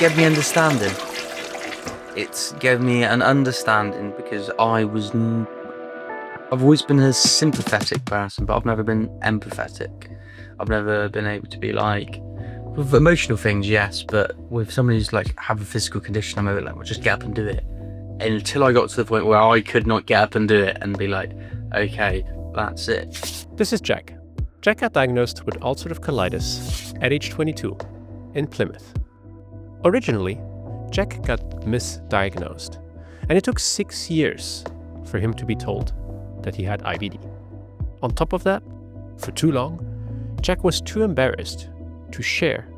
gave me understanding. It's gave me an understanding because I've always been a sympathetic person, but I've never been empathetic. I've never been able to be like, with emotional things, yes, but with someone who's like have a physical condition, I'm over like, well, just get up and do it. Until I got to the point where I could not get up and do it and be like, okay, that's it. This is Jack. Jack got diagnosed with ulcerative colitis at age 22 in Plymouth. Originally, Jack got misdiagnosed, and it took 6 years for him to be told that he had IBD. On top of that, for too long, Jack was too embarrassed to share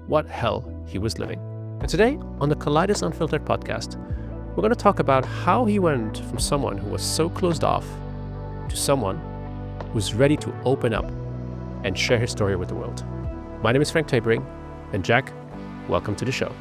what hell he was living. And today, on the Colitis Unfiltered podcast, we're going to talk about how he went from someone who was so closed off to someone who's ready to open up and share his story with the world. My name is Frank Tabering, and Jack, welcome to the show.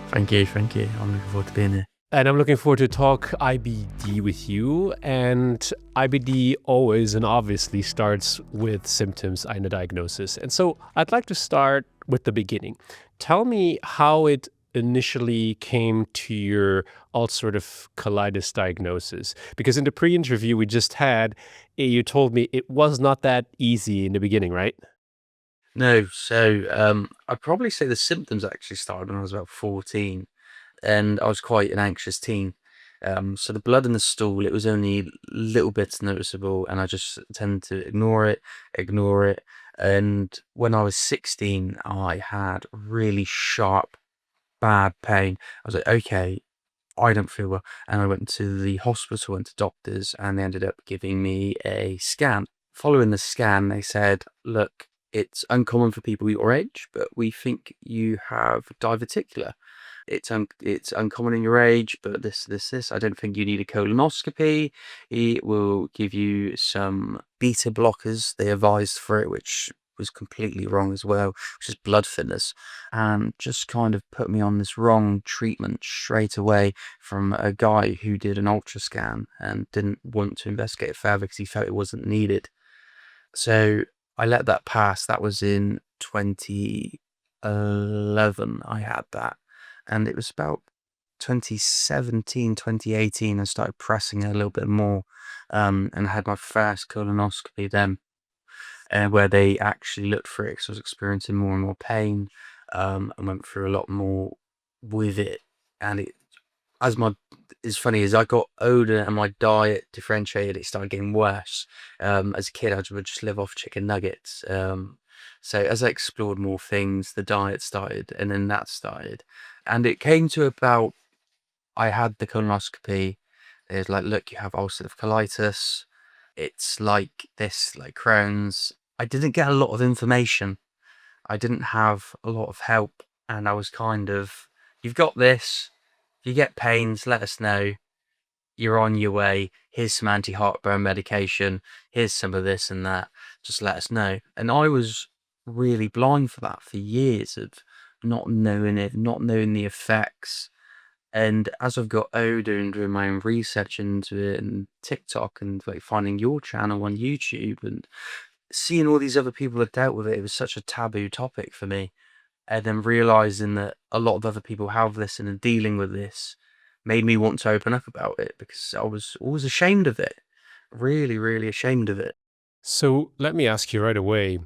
Thank you. I'm looking forward to being here. And I'm looking forward to talk IBD with you. And IBD always and obviously starts with symptoms and a diagnosis. And so I'd like to start with the beginning. Tell me how it initially came to your ulcerative colitis diagnosis. Because in the pre-interview we just had, you told me it was not that easy in the beginning, right? No, so I'd probably say the symptoms actually started when I was about 14, and I was quite an anxious teen. So the blood in the stool, it was only little bits noticeable, and I just tended to ignore it. And when I was 16, I had really sharp, bad pain. I was like, okay, I don't feel well. And I went to the hospital, went to doctors, and they ended up giving me a scan. Following the scan, they said, look, it's uncommon for people your age, but we think you have diverticular. It's uncommon in your age, but this. I don't think you need a colonoscopy. It will give you some beta blockers. They advised for it, which was completely wrong as well, which is blood thinners, and just kind of put me on this wrong treatment straight away from a guy who did an ultra scan and didn't want to investigate it further because he felt it wasn't needed. So I let that pass. That was in 2011 I had that. And it was about 2017, 2018, I started pressing it a little bit more, and had my first colonoscopy then, where they actually looked for it because I was experiencing more and more pain, and went through a lot more with it. And it's funny, as I got older and my diet differentiated, it started getting worse. As a kid, I would just live off chicken nuggets. So as I explored more things, the diet started, and then that started. And it came to about, I had the colonoscopy. It was like, look, you have ulcerative colitis. It's like this, like Crohn's. I didn't get a lot of information. I didn't have a lot of help. And I was kind of, you've got this. If you get pains, let us know. You're on your way. Here's some anti-heartburn medication. Here's some of this and that. Just let us know. And I was really blind for that for years of not knowing it, not knowing the effects. And as I've got older and doing my own research into it and TikTok and like finding your channel on YouTube and seeing all these other people that dealt with it, it was such a taboo topic for me. And then realizing that a lot of other people have this and are dealing with this made me want to open up about it because I was always ashamed of it. Really, really ashamed of it. So let me ask you right away,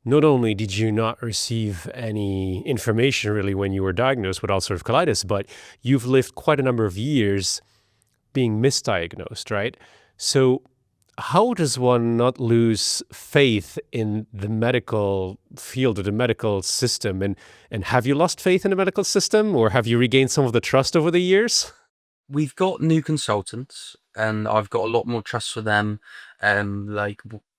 not only did you not receive any information really when you were diagnosed with ulcerative colitis, but you've lived quite a number of years being misdiagnosed, right? So how does one not lose faith in the medical field or the medical system? And have you lost faith in the medical system, or have you regained some of the trust over the years? We've got new consultants, and I've got a lot more trust for them.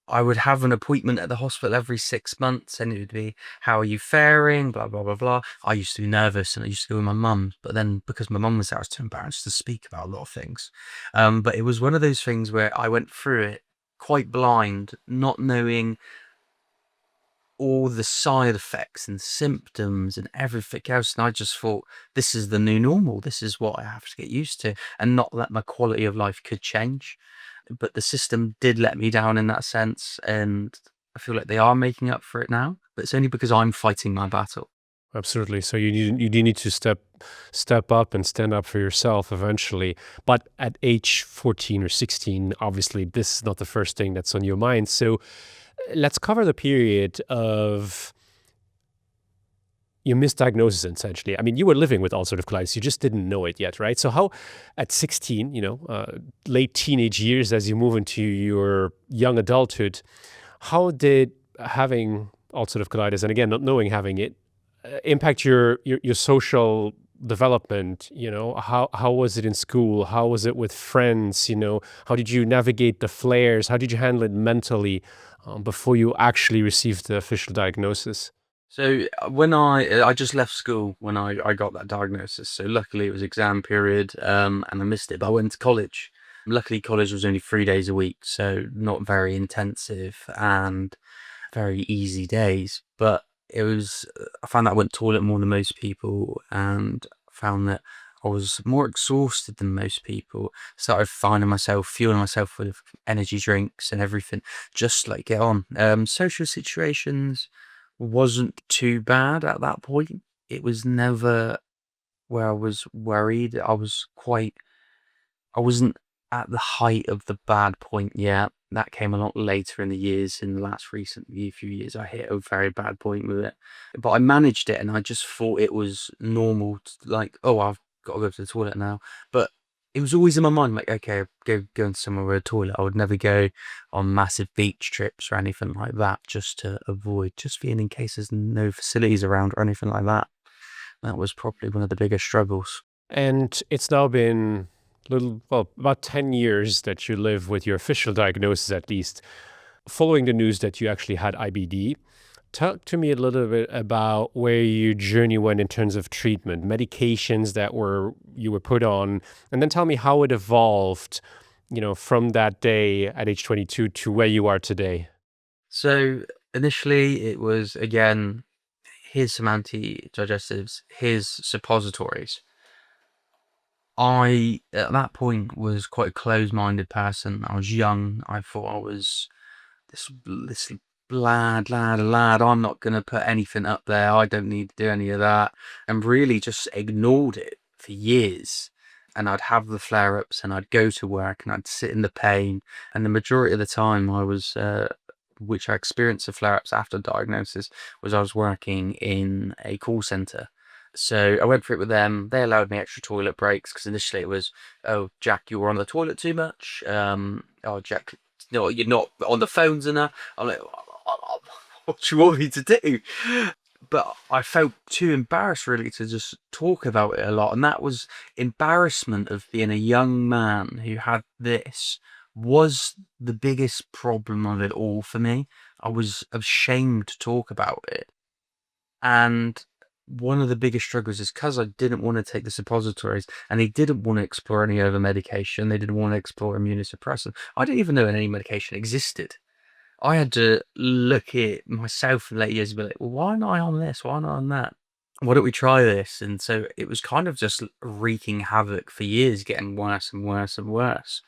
I would have an appointment at the hospital every 6 months, and it would be, how are you faring? Blah, blah, blah, blah. I used to be nervous, and I used to go with my mum. But then because my mum was there, I was too embarrassed to speak about a lot of things. But it was one of those things where I went through it quite blind, not knowing all the side effects and symptoms and everything else. And I just thought, this is the new normal. This is what I have to get used to, and not that my quality of life could change. But the system did let me down in that sense. And I feel like they are making up for it now, but it's only because I'm fighting my battle. Absolutely. So you do need to step up and stand up for yourself eventually. But at age 14 or 16, obviously this is not the first thing that's on your mind. So let's cover the period of your misdiagnosis, essentially. I mean, you were living with ulcerative colitis, you just didn't know it yet, right? So how, at 16, late teenage years, as you move into your young adulthood, how did having ulcerative colitis, and again, not knowing having it, impact your social development? How was it in school? How was it with friends? How did you navigate the flares? How did you handle it mentally before you actually received the official diagnosis? So when I just left school when I got that diagnosis. So luckily it was exam period, and I missed it. But I went to college. Luckily, college was only 3 days a week, so not very intensive and very easy days. But it was I found that I went to toilet more than most people, and found that I was more exhausted than most people. Started finding myself fueling myself with energy drinks and everything, just like get on. Social situations wasn't too bad at that point. It was never where I was worried. I wasn't at the height of the bad point yet. That came a lot later in the years. In the last few years, I hit a very bad point with it. But I managed it, and I just thought it was normal. Like, oh, I've got to go to the toilet now. But it was always in my mind, like, okay, going somewhere with a toilet. I would never go on massive beach trips or anything like that, just to avoid, just being in case there's no facilities around or anything like that. That was probably one of the biggest struggles. And it's now been about 10 years that you live with your official diagnosis, at least. Following the news that you actually had IBD, talk to me a little bit about where your journey went in terms of treatment, medications that you were put on, and then tell me how it evolved, from that day at age 22 to where you are today. So initially, it was again, here's some anti-digestives, here's suppositories. I, at that point, was quite a closed-minded person. I was young. I thought I was this lad. I'm not gonna put anything up there. I don't need to do any of that, and really just ignored it for years. And I'd have the flare-ups, and I'd go to work, and I'd sit in the pain. And the majority of the time, which I experienced the flare-ups after diagnosis, I was working in a call center. So I went for it with them. They allowed me extra toilet breaks because initially it was, oh, Jack, you were on the toilet too much. Oh, Jack, no, you're not on the phones enough. I'm like, what do you want me to do? But I felt too embarrassed really to just talk about it a lot. And that was embarrassment of being a young man who had this was the biggest problem of it all for me. I was ashamed to talk about it. And one of the biggest struggles is because I didn't want to take the suppositories, and they didn't want to explore any other medication. They didn't want to explore immunosuppressant. I didn't even know any medication existed. I had to look at myself in later years and be like, well, why am I on this? Why not on that? Why don't we try this? And so it was kind of just wreaking havoc for years, getting worse and worse and worse.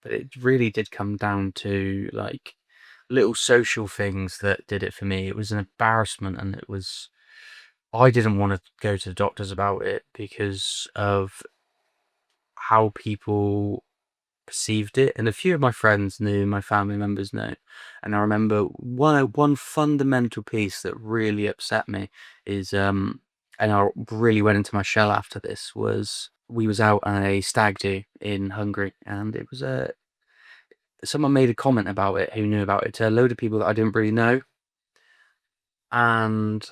But it really did come down to like little social things that did it for me. It was an embarrassment, and I didn't want to go to the doctors about it because of how people perceived it, and a few of my friends knew, my family members know. And I remember one fundamental piece that really upset me is and I really went into my shell after this, was we was out on a stag do in Hungary, and it was someone made a comment about it who knew about it to a load of people that I didn't really know, and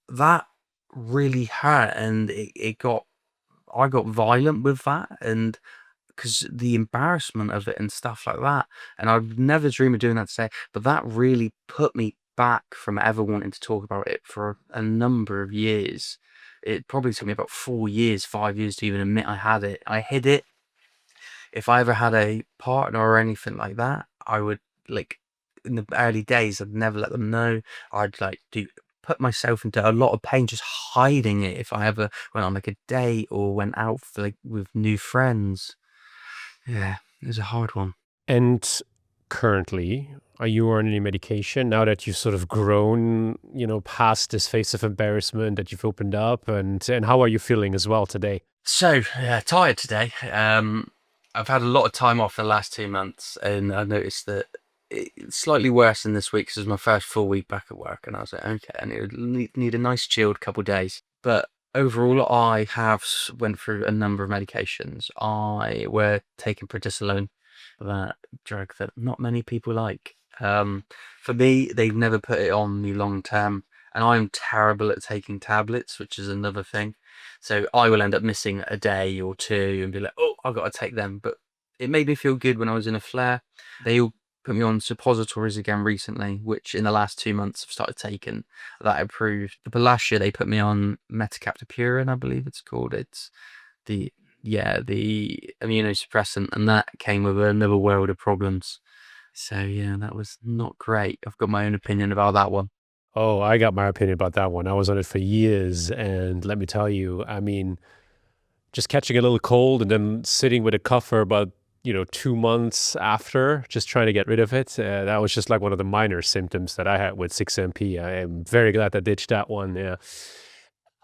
that really hurt, and I got violent with that, and because the embarrassment of it and stuff like that, and I'd never dream of doing that today, but that really put me back from ever wanting to talk about it for a number of years. It probably took me about 4 years, 5 years to even admit I had it. I hid it. If I ever had a partner or anything like that, I would, like, in the early days, I'd never let them know. I'd like do put myself into a lot of pain just hiding it if I ever went on like a date or went out for, like, with new friends. Yeah, it was a hard one. And currently? Are you on any medication now that you've sort of grown, past this phase of embarrassment that you've opened up? And how are you feeling as well today? So, tired today. I've had a lot of time off the last 2 months, and I noticed that it's slightly worse than this week 'cause it was my first full week back at work, and I was like, okay, I need a nice chilled couple of days. But overall, I have went through a number of medications. I were taking prednisolone, that drug that not many people like. For me, they've never put it on me long term, and I'm terrible at taking tablets, which is another thing. So I will end up missing a day or two and be like, oh, I've got to take them. But it made me feel good when I was in a flare. They all put me on suppositories again recently, which in the last 2 months I've started taking. That improved. But last year they put me on metacaptopurin, I believe it's called. It's the the immunosuppressant, and that came with another world of problems. So yeah, that was not great. I've got my own opinion about that one. Oh, I got my opinion about that one. I was on it for years, and let me tell you, I mean, just catching a little cold and then sitting with a cough for about 2 months after, just trying to get rid of it. That was just like one of the minor symptoms that I had with 6MP. I am very glad I ditched that one. Yeah.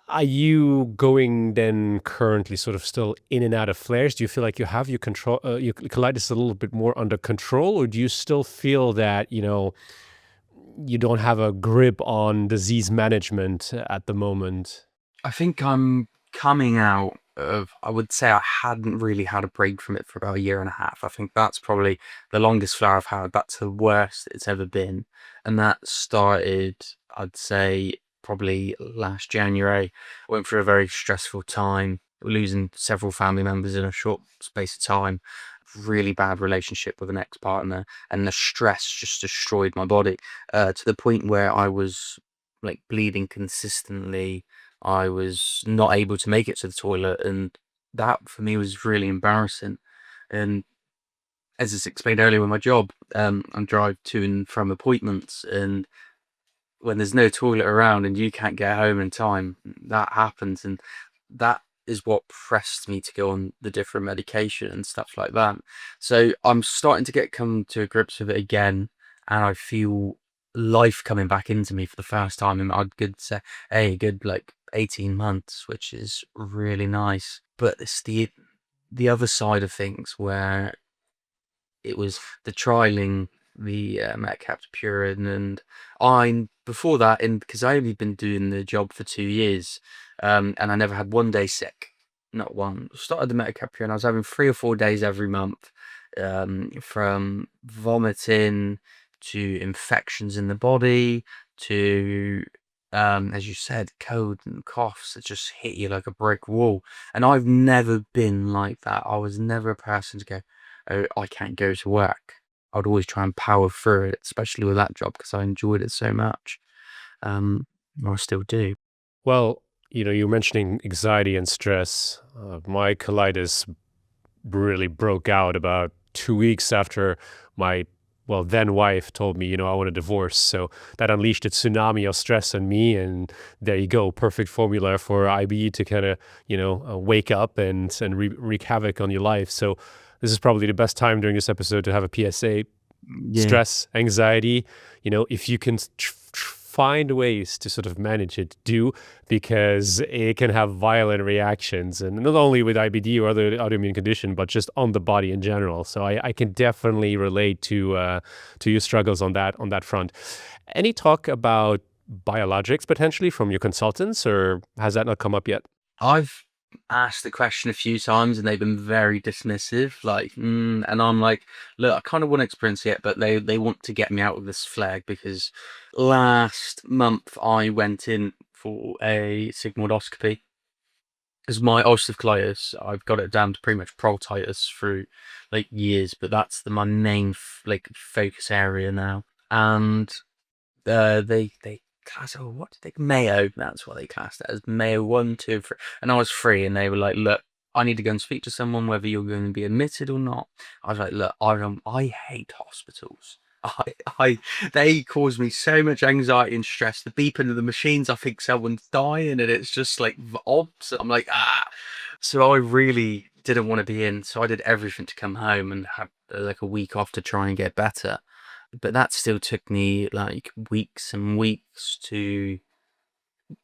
Are you going then currently sort of still in and out of flares? Do you feel like you have your colitis a little bit more under control, or do you still feel that you don't have a grip on disease management at the moment? I think I'm coming out of, I would say I hadn't really had a break from it for about a year and a half. I think that's probably the longest flare I've had. That's the worst it's ever been. And that started, I'd say, probably last January. I went through a very stressful time, losing several family members in a short space of time. Really bad relationship with an ex-partner, and the stress just destroyed my body to the point where I was like bleeding consistently. I was not able to make it to the toilet, and that for me was really embarrassing. And as I explained earlier with my job, I drive to and from appointments, and when there's no toilet around and you can't get home in time, that happens, and that is what pressed me to go on the different medication and stuff like that. So I'm starting to come to grips with it again, and I feel life coming back into me for the first time in I'd good say a good like 18 months, which is really nice. But it's the other side of things where it was the trialing the metacaptopurin, and I before that, in because I only been doing the job for 2 years, and I never had one day sick, not one. Started the metacaptopurin, I was having 3 or 4 days every month, from vomiting to infections in the body to as you said, cold and coughs that just hit you like a brick wall. And I've never been like that. I was never a person to go, oh, I can't go to work. I'd always try and power through it, especially with that job because I enjoyed it so much. Or I still do. Well, you're mentioning anxiety and stress. My colitis really broke out about 2 weeks after my then wife told me, I want a divorce. So that unleashed a tsunami of stress on me, and there you go, perfect formula for IBD to kind of wake up and wreak havoc on your life. So this is probably the best time during this episode to have a PSA. Yeah. Stress, anxiety, if you can find ways to sort of manage it, do, because it can have violent reactions, and not only with IBD or other autoimmune condition, but just on the body in general. So I can definitely relate to your struggles on that front. Any talk about biologics potentially from your consultants, or has that not come up yet? I've asked the question a few times and they've been very dismissive, like, and I'm like, look, I kind of want to experience it, but they want to get me out of this flag because last month I went in for a sigmoidoscopy. Because my ulcerative colitis, I've got it down to pretty much proctitis through like years, but that's my main like focus area now. And they class it, what did they, Mayo, that's what they classed it as, Mayo 1, 2, 3, and I was 3, and they were like, look, I need to go and speak to someone whether you're going to be admitted or not. I was like, look, I hate hospitals. I they cause me so much anxiety and stress. The beeping of the machines, I think someone's dying, and it's just like odd. So I'm like, ah. So I really didn't want to be in, so I did everything to come home and have like a week off to try and get better. But that still took me like weeks and weeks to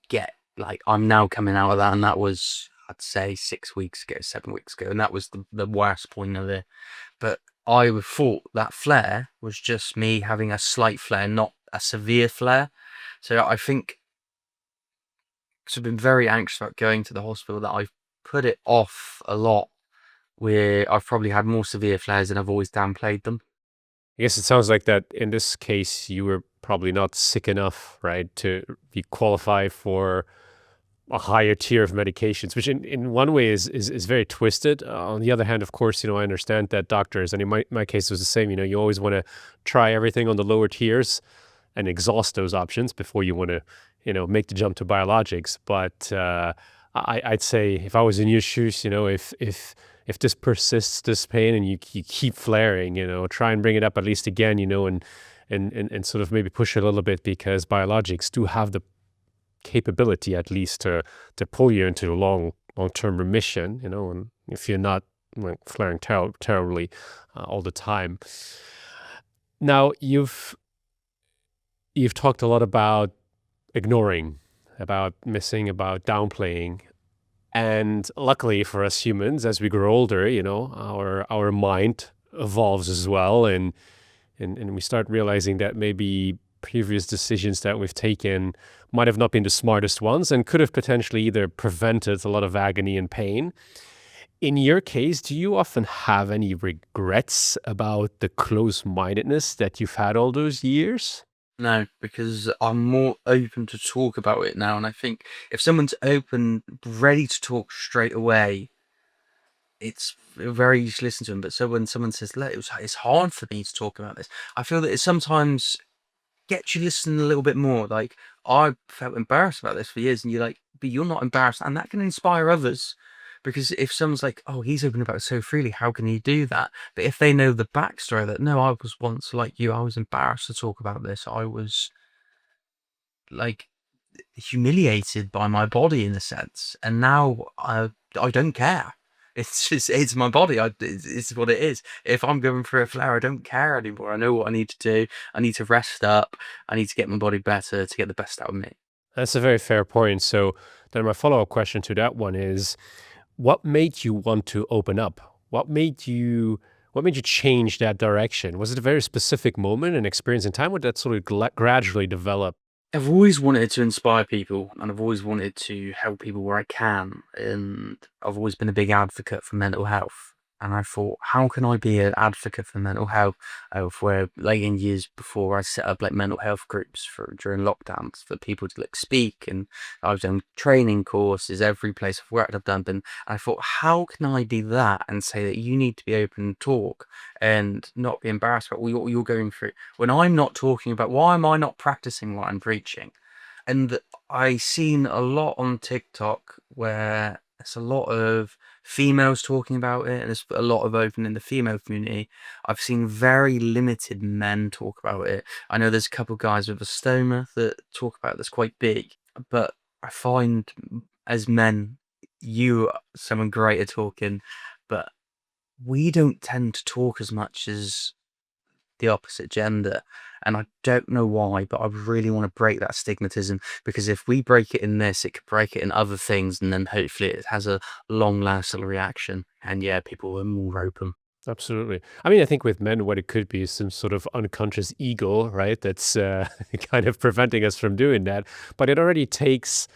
get, like, I'm now coming out of that, and that was, I'd say, 6 weeks ago, 7 weeks ago, and that was the worst point of it. But I would thought that flare was just me having a slight flare, not a severe flare. So I think, because I've been very anxious about going to the hospital, that I've put it off a lot, where I've probably had more severe flares and I've always downplayed them. I guess it sounds like that in this case, you were probably not sick enough, right, to be qualified for a higher tier of medications, which in one way is very twisted. On the other hand, of course, I understand that doctors, and in my case, it was the same. You always want to try everything on the lower tiers and exhaust those options before you want to, make the jump to biologics. But I'd say if I was in your shoes, if this persists, this pain, and you keep flaring, try and bring it up at least again, and sort of maybe push it a little bit, because biologics do have the capability at least to pull you into long-term remission, and if you're not flaring terribly all the time. Now, you've talked a lot about ignoring, about missing, about downplaying. And luckily for us humans, as we grow older, our mind evolves as well, and we start realizing that maybe previous decisions that we've taken might have not been the smartest ones and could have potentially either prevented a lot of agony and pain. In your case, do you often have any regrets about the close-mindedness that you've had all those years? No, because I'm more open to talk about it now, and I think if someone's open, ready to talk straight away, it's very easy to listen to them. But so when someone says, "Look, it's hard for me to talk about this," I feel that it sometimes gets you listening a little bit more. Like, I felt embarrassed about this for years, and you're like, but you're not embarrassed, and that can inspire others. Because if someone's like, "Oh, he's open about it so freely, how can he do that?" But if they know the backstory, that no, I was once like you, I was embarrassed to talk about this. I was like humiliated by my body in a sense, and now I don't care. It's just, it's my body. It's what it is. If I'm going through a flare, I don't care anymore. I know what I need to do. I need to rest up. I need to get my body better to get the best out of me. That's a very fair point. So then my follow-up question to that one is, what made you want to open up? What made you change that direction? Was it a very specific moment and experience in time, or did that sort of gradually develop? I've always wanted to inspire people, and I've always wanted to help people where I can, and I've always been a big advocate for mental health. And I thought, how can I be an advocate for mental health? Where, like, in years before, I set up like mental health groups for during lockdowns for people to like speak, and I've done training courses every place I've worked. I've done, and I thought, how can I be that and say that you need to be open and talk and not be embarrassed about what you're going through? When I'm not talking about, why am I not practicing what I'm preaching? And I seen a lot on TikTok where there's a lot of females talking about it, and there's a lot of open in the female community. I've seen very limited men talk about it. I know there's a couple guys with a stoma that talk about it that's quite big, but I find as men, you are someone great at talking, but we don't tend to talk as much as the opposite gender. And I don't know why, but I really want to break that stigmatism, because if we break it in this, it could break it in other things, and then hopefully it has a long lasting reaction. And yeah, people are more open. Absolutely. I mean, I think with men, what it could be is some sort of unconscious ego, right? That's kind of preventing us from doing that. But it already takes,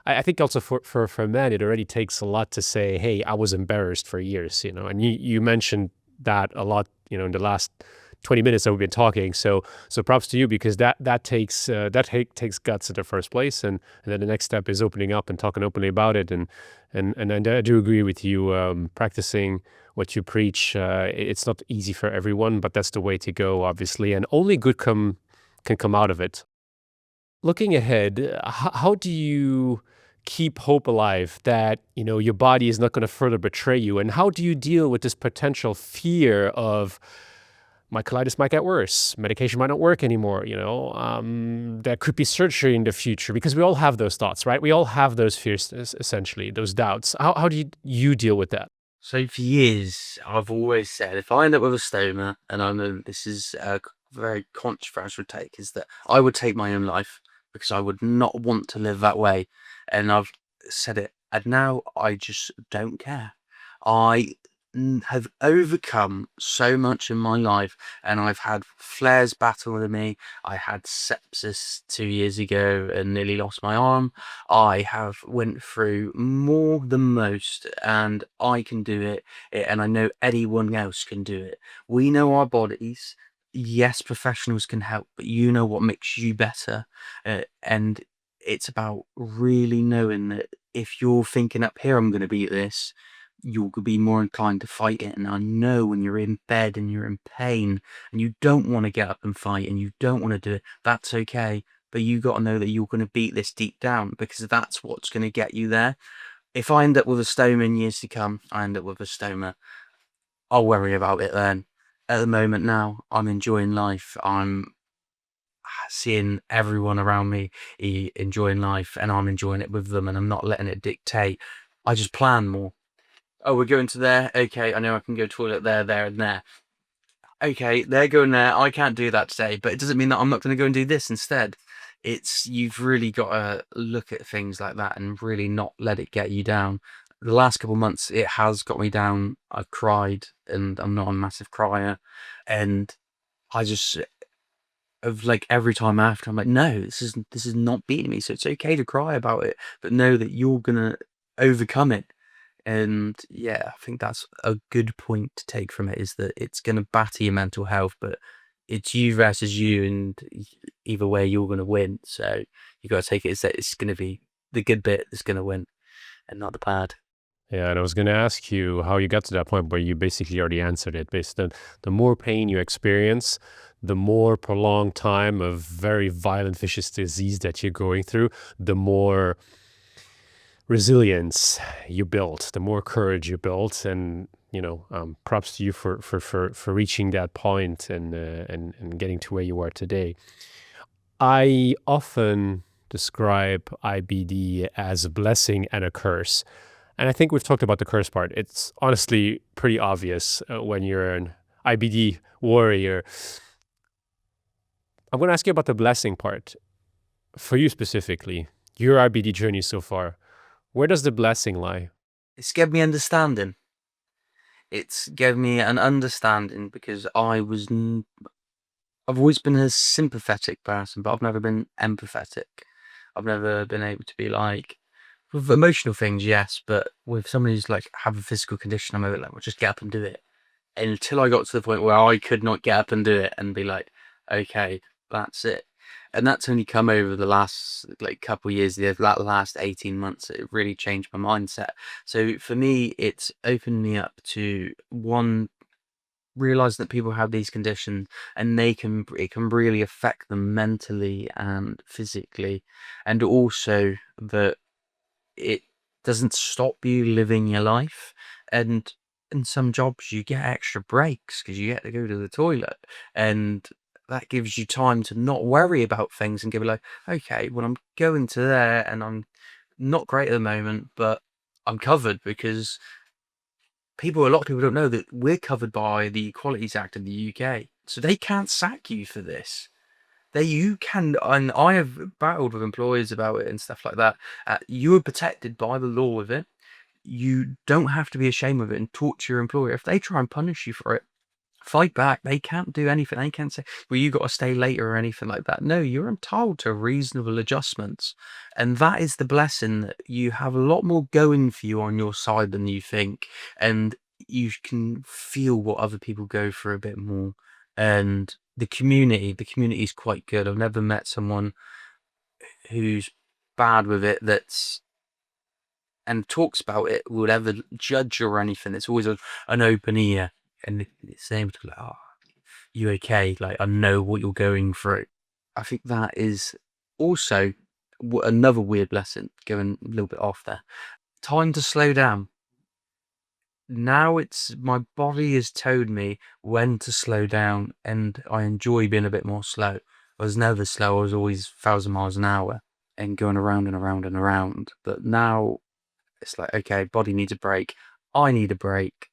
I think also for men, it already takes a lot to say, hey, I was embarrassed for years, and you mentioned that a lot, in the last 20 minutes that we've been talking. So props to you, because that takes guts in the first place, and then the next step is opening up and talking openly about it. And I do agree with you. Practicing what you preach, it's not easy for everyone, but that's the way to go, obviously, and only good can come out of it. Looking ahead, how do you keep hope alive that your body is not going to further betray you, and how do you deal with this potential fear of my colitis might get worse, medication might not work anymore, there could be surgery in the future, because we all have those thoughts, right? We all have those fears, essentially, those doubts. How do you deal with that? So for years, I've always said if I end up with a stoma, and I know this is a very controversial take, is that I would take my own life because I would not want to live that way. And I've said it, and now I just don't care. I have overcome so much in my life, and I've had flares battle with me. I had sepsis 2 years ago and nearly lost my arm. I have went through more than most, and I can do it, and I know anyone else can do it. We know our bodies. Yes, professionals can help, but you know what makes you better. And it's about really knowing that if you're thinking up here, I'm going to beat this, you'll be more inclined to fight it. And I know when you're in bed and you're in pain and you don't want to get up and fight and you don't want to do it, that's okay. But you got to know that you're going to beat this deep down, because that's what's going to get you there. If I end up with a stoma in years to come, I end up with a stoma. I'll worry about it then. At the moment now, I'm enjoying life. I'm seeing everyone around me enjoying life, and I'm enjoying it with them, and I'm not letting it dictate. I just plan more. Oh, we're going to there? Okay, I know I can go toilet there, there, and there. Okay, they're going there. I can't do that today, but it doesn't mean that I'm not going to go and do this instead. You've really got to look at things like that and really not let it get you down. The last couple of months, it has got me down. I've cried, and I'm not a massive crier. And I just, of like every time after, I'm like, no, this is not beating me. So it's okay to cry about it, but know that you're gonna overcome it. And yeah, I think that's a good point to take from it, is that it's going to batter your mental health, but it's you versus you, and either way, you're going to win. So you got to take it as that it's going to be the good bit that's going to win, and not the bad. Yeah, and I was going to ask you how you got to that point, but you basically already answered it. Based on the more pain you experience, the more prolonged time of very violent vicious disease that you're going through, the more resilience you built, the more courage you built, and props to you for reaching that point and getting to where you are today. I often describe IBD as a blessing and a curse. And I think we've talked about the curse part. It's honestly pretty obvious when you're an IBD warrior. I'm going to ask you about the blessing part. For you specifically, your IBD journey so far, where does the blessing lie? It's given me understanding. It's given me an understanding because I've always been a sympathetic person, but I've never been empathetic. I've never been able to be like, with emotional things, yes, but with somebody who's like have a physical condition, I'm over like, well, just get up and do it. And until I got to the point where I could not get up and do it and be like, okay, that's it. And that's only come over the last like couple of years, that last 18 months. It really changed my mindset. So for me, it's opened me up to one, realize that people have these conditions, and it can really affect them mentally and physically, and also that it doesn't stop you living your life. And in some jobs you get extra breaks because you get to go to the toilet, and that gives you time to not worry about things and give it like, okay, well, I'm going to there and I'm not great at the moment, but I'm covered because a lot of people don't know that we're covered by the Equalities Act in the UK. So they can't sack you for this. You can, and I have battled with employers about it and stuff like that. You are protected by the law with it. You don't have to be ashamed of it and talk to your employer. If they try and punish you for it, fight back. They can't do anything. They can't say, well, you got to stay later or anything like that. No, you're entitled to reasonable adjustments. And that is the blessing, that you have a lot more going for you on your side than you think. And you can feel what other people go through a bit more. And the community is quite good. I've never met someone who's bad with it and talks about it would ever judge or anything. It's always an open ear, and it's able to like, oh, you okay? Like, I know what you're going through. I think that is also another weird lesson, going a little bit off there. Time to slow down. Now my body has told me when to slow down, and I enjoy being a bit more slow. I was never slow. I was always 1,000 miles an hour and going around and around and around. But now it's like, okay, body needs a break. I need a break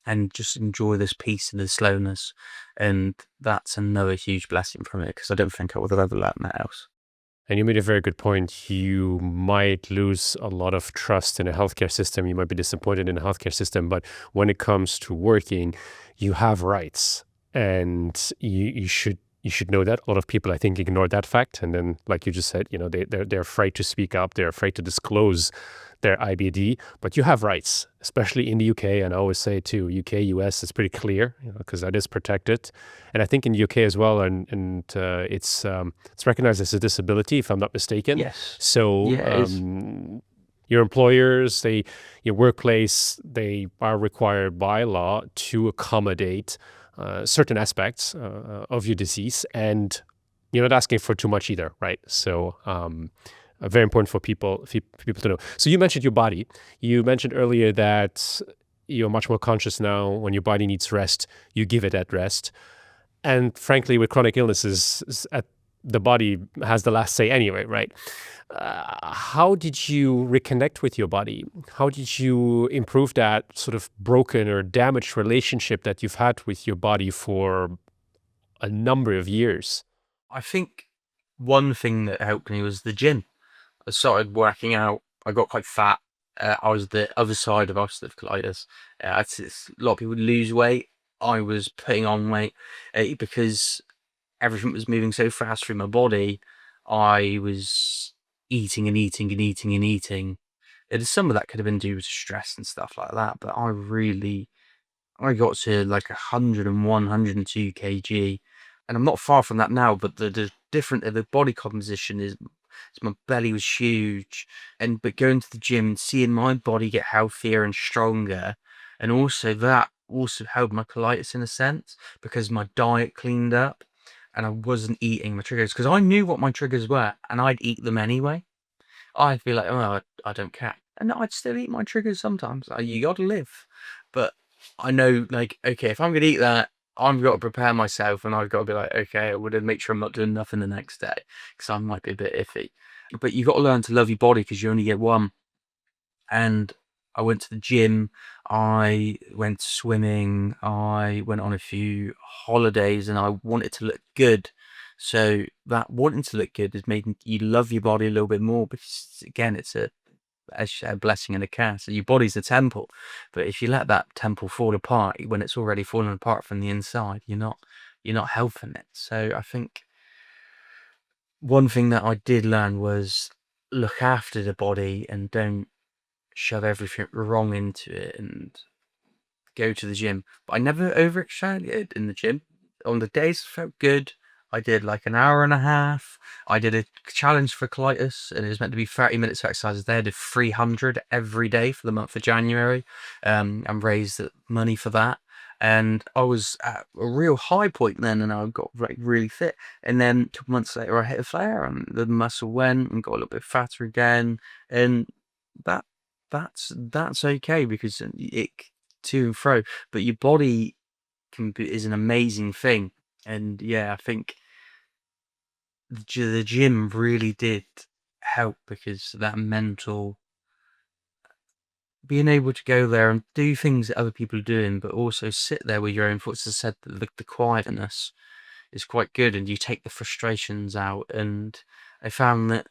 and just enjoy this peace and the slowness. And that's another huge blessing from it, because I don't think I would have ever learned that else. And you made a very good point. You might lose a lot of trust in a healthcare system. You might be disappointed in a healthcare system, but when it comes to working, you have rights, and you should know that. A lot of people, I think, ignore that fact, and then, like you just said, they're afraid to speak up. They're afraid to disclose their IBD, but you have rights, especially in the UK. And I always say too, UK, US, it's pretty clear, because that is protected. And I think in the UK as well, and it's recognized as a disability, if I'm not mistaken. Yes. So Yeah, it is. your employers, your workplace, they are required by law to accommodate certain aspects of your disease, and you're not asking for too much either, right? So very important for people to know. So you mentioned your body. You mentioned earlier that you're much more conscious now. When your body needs rest, you give it that rest. And frankly, with chronic illnesses, the body has the last say anyway, right? How did you reconnect with your body? How did you improve that sort of broken or damaged relationship that you've had with your body for a number of years? I think one thing that helped me was the gym. I started working out. I got quite fat. I was the other side of ulcerative colitis. A lot of people lose weight. I was putting on weight because everything was moving so fast through my body. I was eating and eating and eating and eating. Some of that could have been due to stress and stuff like that, but I got to like 101, 102 kg, and I'm not far from that now. But the body composition is my belly was huge, but going to the gym and seeing my body get healthier and stronger, and also that also helped my colitis in a sense, because my diet cleaned up and I wasn't eating my triggers, because I knew what my triggers were and I'd eat them anyway. I'd be like, oh, I don't care. And I'd still eat my triggers sometimes. You got to live. But I know, like, okay, if I'm going to eat that, I've got to prepare myself, and I've got to be like, okay, I would make sure I'm not doing nothing the next day, because I might be a bit iffy. But you got to learn to love your body, because you only get one. And I went to the gym, I went swimming, I went on a few holidays, and I wanted to look good. So that wanting to look good has made you love your body a little bit more, because again, it's a blessing and a curse. So your body's a temple, but if you let that temple fall apart when it's already fallen apart from the inside, you're not helping it. So I think one thing that I did learn was look after the body and don't shove everything wrong into it, and go to the gym. But I never overexerted in the gym. On the days I felt good, I did like an hour and a half. I did a challenge for colitis, and it was meant to be 30 minutes of exercises there. I did 300 every day for the month of January, and raised the money for that. And I was at a real high point then, and I got like really fit. And then 2 months later, I hit a flare, and the muscle went and got a little bit fatter again. And that that's okay, because it to and fro, but your body is an amazing thing. And yeah, I think the gym really did help, because that mental being able to go there and do things that other people are doing, but also sit there with your own thoughts. As I said, the quietness is quite good, and you take the frustrations out. And I found that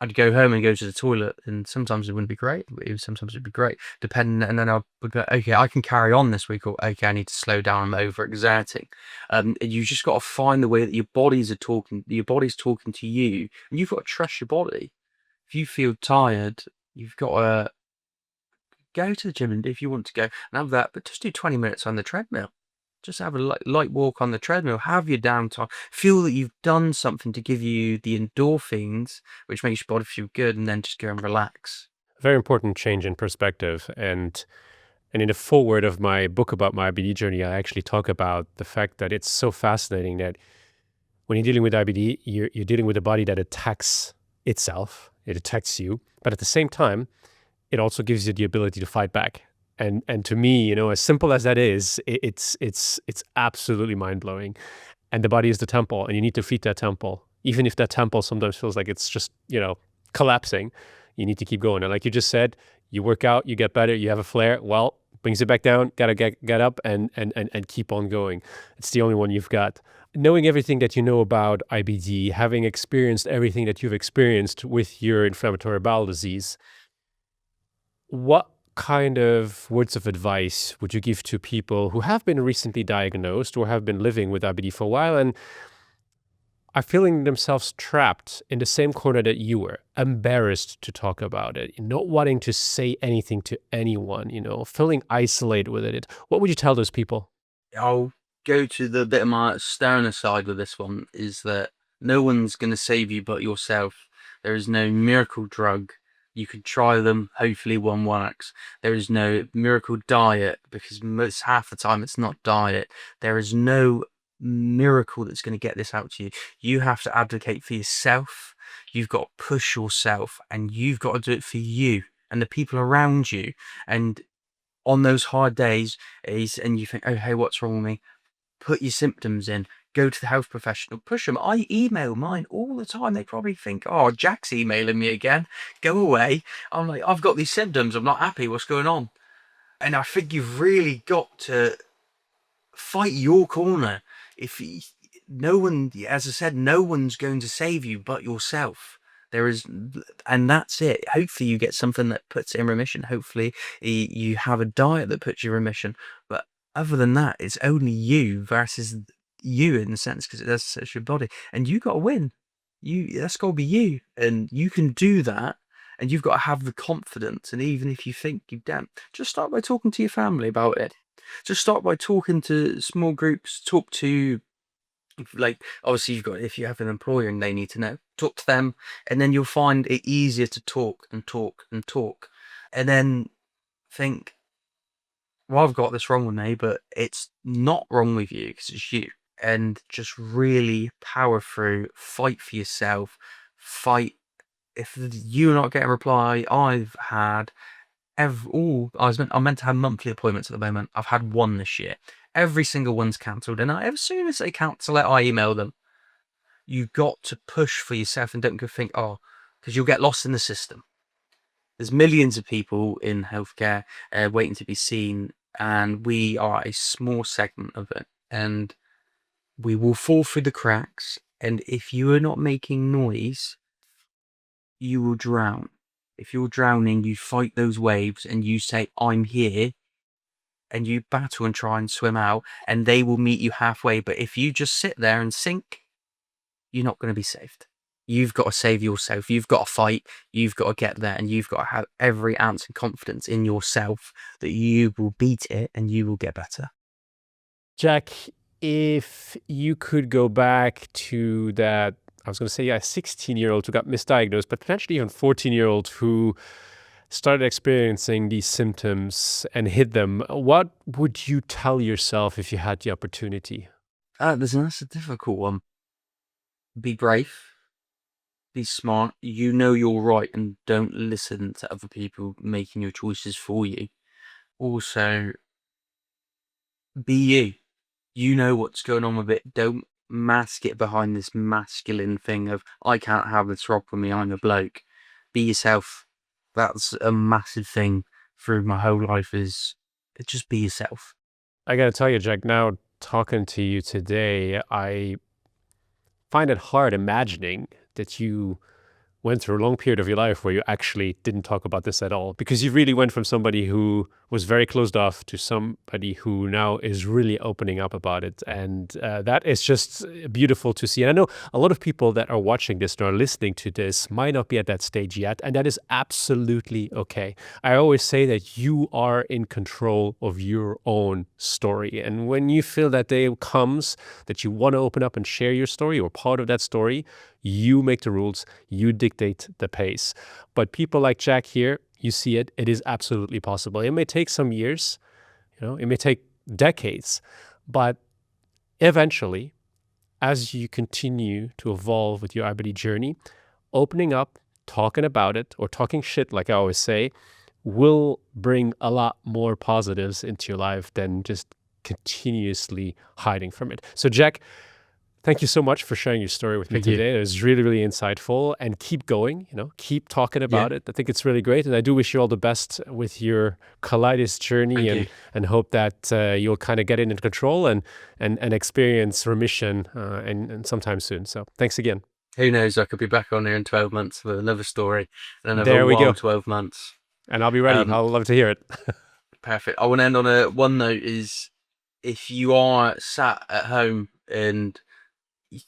I'd go home and go to the toilet, and sometimes it wouldn't be great. Sometimes it'd be great, depending. And then I would go, okay, I can carry on this week, or okay, I need to slow down. I'm overexerting. And you just got to find the way that your body's talking to you, and you've got to trust your body. If you feel tired, you've got to go to the gym, and if you want to go and have that, but just do 20 minutes on the treadmill. Just have a light walk on the treadmill, have your downtime, feel that you've done something to give you the endorphins, which makes your body feel good, and then just go and relax. Very important change in perspective. And in the foreword of my book about my IBD journey, I actually talk about the fact that it's so fascinating that when you're dealing with IBD, you're dealing with a body that attacks itself. It attacks you. But at the same time, it also gives you the ability to fight back. And to me, as simple as that is, it's absolutely mind-blowing. And the body is the temple, and you need to feed that temple. Even if that temple sometimes feels like it's just, collapsing, you need to keep going. And like you just said, You work out, you get better, you have a flare. Well, brings it back down. Gotta get up and keep on going. It's the only one you've got. Knowing everything that you know about IBD, having experienced everything that you've experienced with your inflammatory bowel disease, what kind of words of advice would you give to people who have been recently diagnosed or have been living with IBD for a while and are feeling themselves trapped in the same corner that you were, embarrassed to talk about it, not wanting to say anything to anyone, feeling isolated with it? What would you tell those people? I'll go to the bit of my sterner side with this one, is that no one's going to save you but yourself. There is no miracle drug. You could try them, hopefully one works. There is no miracle diet, because most half the time it's not diet. There is no miracle that's going to get this out to you. You have to advocate for yourself. You've got to push yourself, and you've got to do it for you and the people around you. And on those hard days, and you think, oh, hey, what's wrong with me? Put your symptoms in. Go to the health professional. Push them. I email mine all the time. They probably think, oh, Jack's emailing me again. Go away. I'm like, I've got these symptoms. I'm not happy. What's going on? And I think you've really got to fight your corner. No one, as I said, no one's going to save you but yourself. And that's it. Hopefully you get something that puts it in remission. Hopefully you have a diet that puts you in remission. But other than that, it's only you versus you, in a sense, because it does touch your body, and you got to win. That's got to be you, and you can do that. And you've got to have the confidence. And even if you think you don't, just start by talking to your family about it. Just start by talking to small groups. Talk to, like, obviously if you have an employer and they need to know, talk to them, and then you'll find it easier to talk and talk and talk, and then think, well, I've got this wrong with me, but it's not wrong with you because it's you. And just really power through, fight for yourself, fight. If you're not getting a reply, I'm meant to have monthly appointments at the moment. I've had one this year. Every single one's cancelled, and as soon as they cancel it, I email them. You've got to push for yourself, and don't go think, oh, because you'll get lost in the system. There's millions of people in healthcare waiting to be seen, and we are a small segment of it, and we will fall through the cracks. And if you are not making noise, you will drown. If you're drowning, you fight those waves and you say, I'm here, and you battle and try and swim out, and they will meet you halfway. But if you just sit there and sink, you're not going to be saved. You've got to save yourself. You've got to fight. You've got to get there, and you've got to have every ounce of confidence in yourself that you will beat it and you will get better. Jack, if you could go back to that, I was going to say, 16-year-old who got misdiagnosed, but potentially even 14-year-old who started experiencing these symptoms and hid them, what would you tell yourself if you had the opportunity? That's a difficult one. Be brave. Be smart. You know you're right, and don't listen to other people making your choices for you. Also, be you. You know what's going on with it. Don't mask it behind this masculine thing of, I can't have this wrong with me, I'm a bloke. Be yourself. That's a massive thing through my whole life, is just be yourself. I got to tell you, Jack, now talking to you today, I find it hard imagining that you went through a long period of your life where you actually didn't talk about this at all, because you really went from somebody who was very closed off to somebody who now is really opening up about it. And that is just beautiful to see. And I know a lot of people that are watching this and are listening to this might not be at that stage yet, and that is absolutely okay. I always say that you are in control of your own story. And when you feel that day comes that you want to open up and share your story or part of that story, you make the rules, you dictate the pace. But people like Jack here, you see it is absolutely possible. It may take some years, it may take decades, but eventually, as you continue to evolve with your IBD journey, opening up, talking about it, or talking shit, like I always say, will bring a lot more positives into your life than just continuously hiding from it. So Jack, Thank you so much for sharing your story with me Thank you. today. It was really, really insightful, and keep going, keep talking about it. I think it's really great. And I do wish you all the best with your colitis journey and hope that you'll kind of get it into control and experience remission and sometime soon. So thanks again. Who knows? I could be back on here in 12 months with another story and There another we go. wild 12 months. And I'll be ready. I'll love to hear it. Perfect. I want to end on one note is if you are sat at home and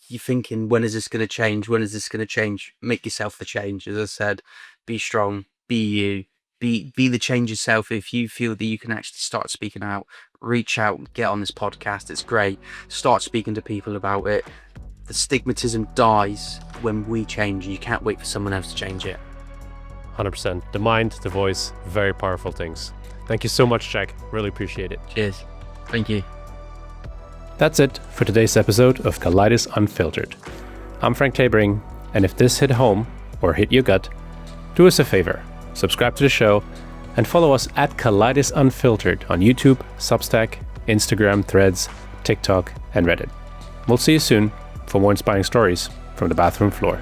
you're thinking, when is this going to change? When is this going to change? Make yourself the change. As I said, be strong, be you, be the change yourself. If you feel that you can actually start speaking out, reach out, get on this podcast. It's great. Start speaking to people about it. The stigmatism dies when we change. You can't wait for someone else to change it. 100%. The mind, the voice, very powerful things. Thank you so much, Jack. Really appreciate it. Cheers. Thank you. That's it for today's episode of Colitis Unfiltered. I'm Frank Tabering, and if this hit home or hit your gut, do us a favor, subscribe to the show, and follow us at Colitis Unfiltered on YouTube, Substack, Instagram, Threads, TikTok, and Reddit. We'll see you soon for more inspiring stories from the bathroom floor.